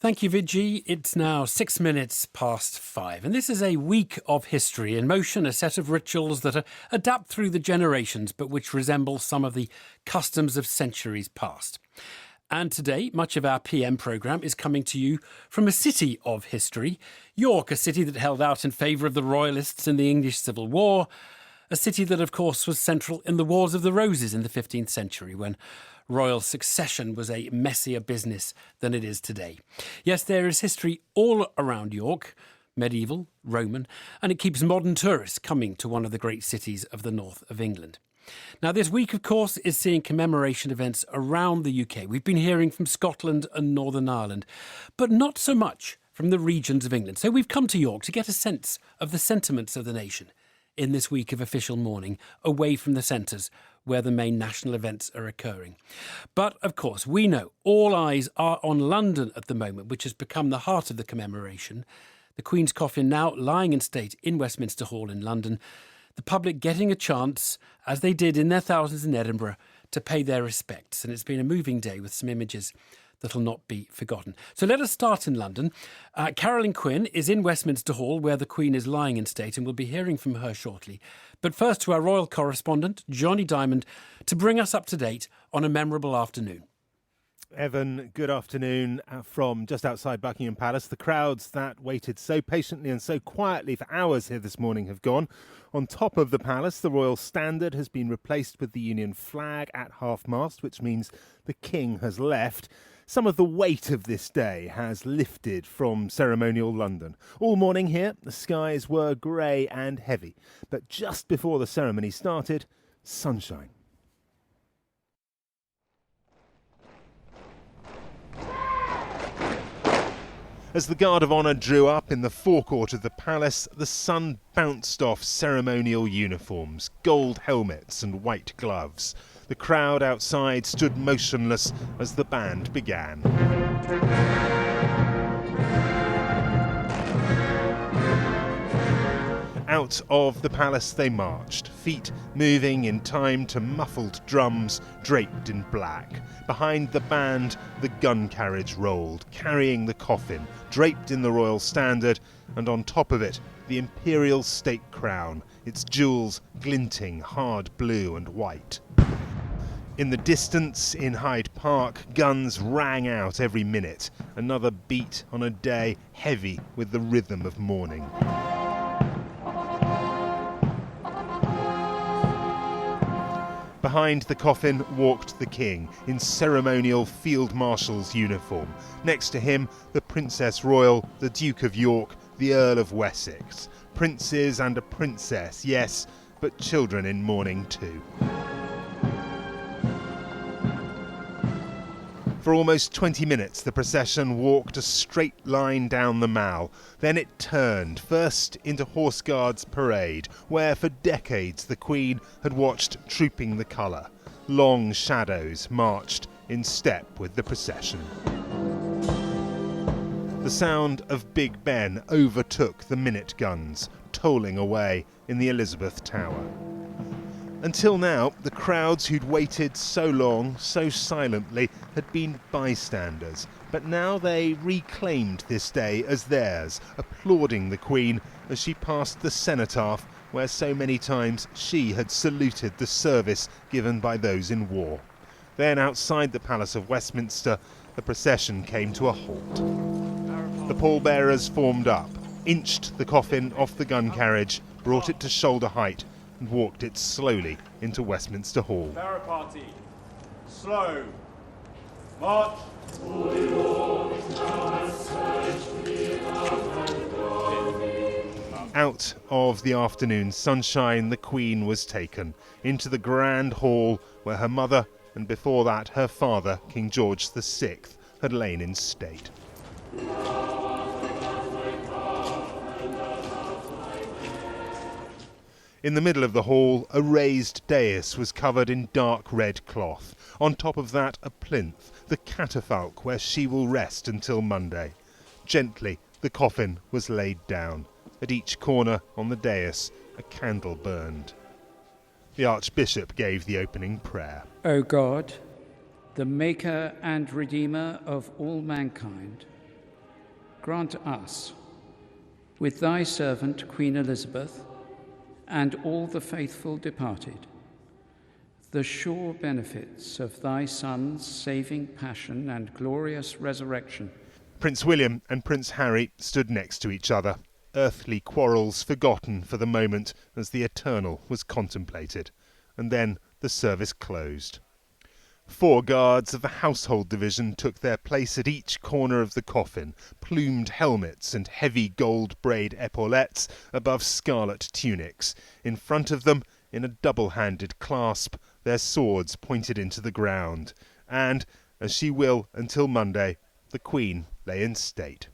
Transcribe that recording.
Thank you, Vijay. It's now 6 minutes past 5, and this is a week of history in motion, a set of rituals that adapt through the generations, but which resemble some of the customs of centuries past. And today, much of our PM programme is coming to you from a city of history, York, a city that held out in favour of the Royalists in the English Civil War, a city that, of course, was central in the Wars of the Roses in the 15th century, when royal succession was a messier business than it is today. Yes, there is history all around York, medieval, Roman, and it keeps modern tourists coming to one of the great cities of the north of England. Now, this week, of course, is seeing commemoration events around the UK. We've been hearing from Scotland and Northern Ireland, but not so much from the regions of England. So we've come to York to get a sense of the sentiments of the nation in this week of official mourning, away from the centres where the main national events are occurring. But, of course, we know all eyes are on London at the moment, which has become the heart of the commemoration. The Queen's coffin now lying in state in Westminster Hall in London. The public getting a chance, as they did in their thousands in Edinburgh, to pay their respects. And it's been a moving day with some images that'll not be forgotten. So let us start in London. Carolyn Quinn is in Westminster Hall, where the Queen is lying in state, and we'll be hearing from her shortly. But first to our royal correspondent, Jonny Dymond, to bring us up to date on a memorable afternoon. Evan, good afternoon from just outside Buckingham Palace. The crowds that waited so patiently and so quietly for hours here this morning have gone. On top of the palace, the royal standard has been replaced with the Union flag at half-mast, which means the King has left. Some of the weight of this day has lifted from ceremonial London. All morning here, the skies were grey and heavy. But just before the ceremony started, sunshine. As the Guard of Honour drew up in the forecourt of the palace, the sun bounced off ceremonial uniforms, gold helmets and white gloves. The crowd outside stood motionless as the band began. Out of the palace they marched, feet moving in time to muffled drums draped in black. Behind the band, the gun carriage rolled, carrying the coffin, draped in the royal standard, and on top of it, the imperial state crown, its jewels glinting hard blue and white. In the distance, in Hyde Park, guns rang out every minute, another beat on a day heavy with the rhythm of mourning. Behind the coffin walked the King in ceremonial Field Marshal's uniform. Next to him, the Princess Royal, the Duke of York, the Earl of Wessex. Princes and a princess, yes, but children in mourning too. For almost 20 minutes, the procession walked a straight line down the Mall. Then it turned, first into Horse Guards Parade, where for decades the Queen had watched trooping the colour. Long shadows marched in step with the procession. The sound of Big Ben overtook the minute guns, tolling away in the Elizabeth Tower. Until now, the crowds who'd waited so long, so silently, had been bystanders. But now they reclaimed this day as theirs, applauding the Queen as she passed the cenotaph where so many times she had saluted the service given by those in war. Then outside the Palace of Westminster, the procession came to a halt. The pallbearers formed up, inched the coffin off the gun carriage, brought it to shoulder height, and walked it slowly into Westminster Hall. Bearer party, slow, march. Out of the afternoon sunshine, the Queen was taken into the grand hall where her mother, and before that her father, King George VI, had lain in state. In the middle of the hall, a raised dais was covered in dark red cloth. On top of that, a plinth, the catafalque where she will rest until Monday. Gently, the coffin was laid down. At each corner on the dais, a candle burned. The Archbishop gave the opening prayer. O God, the Maker and Redeemer of all mankind, grant us, with thy servant Queen Elizabeth and all the faithful departed, the sure benefits of thy Son's saving passion and glorious resurrection. Prince William and Prince Harry stood next to each other, earthly quarrels forgotten for the moment as the eternal was contemplated, and then the service closed. 4 guards of the household division took their place at each corner of the coffin, plumed helmets and heavy gold braid epaulettes above scarlet tunics. In front of them, in a double-handed clasp, their swords pointed into the ground. And, as she will until Monday, the Queen lay in state.